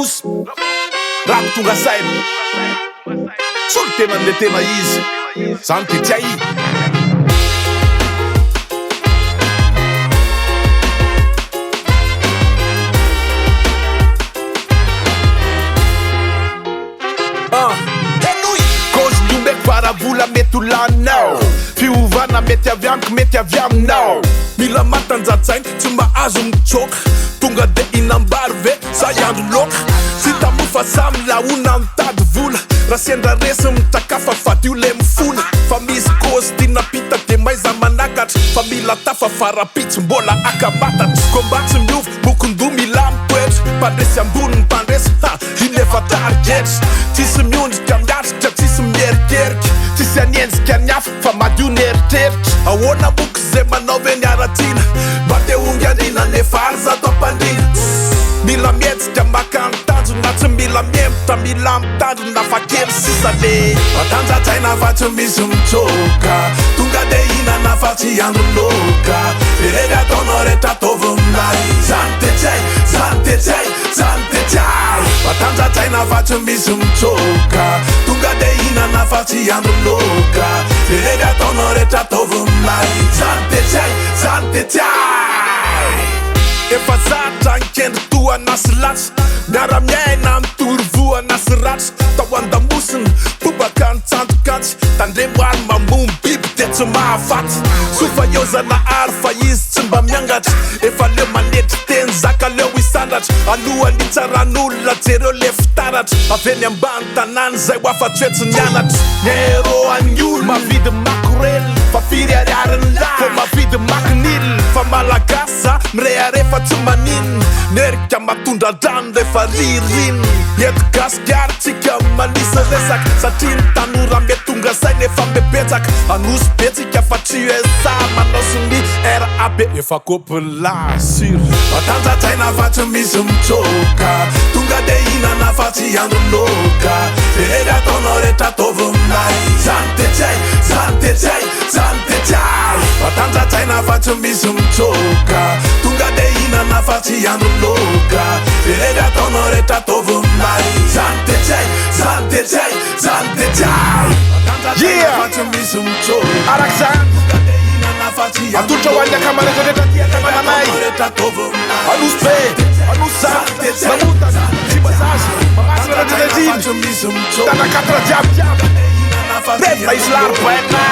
nosy raha tonga saina solo tena an'le tena izy zany de tia i Varavola mety ho laninao fiovana mety avy amiko mety avy aminao mila matanjatsainy tsy mahazo mitsoka tonga de inambary ve zay andro loka sy tamofa samy laona mitady vola raha sendra resy mitrakafa fadio le mifola fa misy kôzy tinapita de maiza manakatra fa mila tafa farapitsy mbola akamatatra komba tsy miova bokondoha mila mitoetra mpandresy ambony mpandresy inefa targetry tsisy miondrika miatrika tsisy mierikery tsisy anienzika niafa fa madio neritreritra ahoana boky zay manaovy any aratina mba te ongy andrina nefa ary zato ampandrina mila mietsika makanotanjona tsy mila miembotra mila mitandrona fa kely sisa le matanjatsaina fa tsy misy mitsoka tonga de hinana fa tsy andro loka ireny ataonao rehetra ataovy aminay zany de tsay zany de tsay zany de tsay matanjatsaina fa tsy misy mitsoka tonga de hinana fa tsy andro loka ireny ataonao rehetra ataovy aminay zany de tsay zany de tsay efa zatra nkendry toana sy latsa miara-miaina mitory voana sy ratsa tao andamosina tobaka ny tsantokatsy tandremoary mamomby biby de tsy mahafaty sofa iozana ary fa izy tsy mba miangatra efa leo manetry teny zaka leo isandratra alohan'ny tsaran'olona jereo le fitaratra aveny ambany tanany zay ho afa toetsy nianatra nero an'ny olo mavidy makorely fa firy ariariny la fo mavidy makinily fa malagasa mireharefa tsy maninina nerika matondra drano rehefa ririny eto gasikary tsika manisa resaka satria ny tanora mety tonga saina efa bebetsaka anosy betsika fa tsa manao sy ny rab efa kopla sur matanjatsaina fa tsy misy mitsoka tonga de hinana fa tsy andro loka ireny ataonao rehetra ataovy aminay zany de tsay zany de tsay zany de tsay matanjatsaina fa tsy misy mitsoka tonga de hinana fa tsy andro loka ireny ataonao rehetra ataovy aminay zany de tsay zany de tsay zany de tsay matanjatsaina fa tsy misy mitsoka arak zany atolotra hoan'ny akamareza rehetra tia tamananay anosy be anosy zany mamotana tsy mazazy mamasina radinaziny tanakatra jiaby betna izy larobaina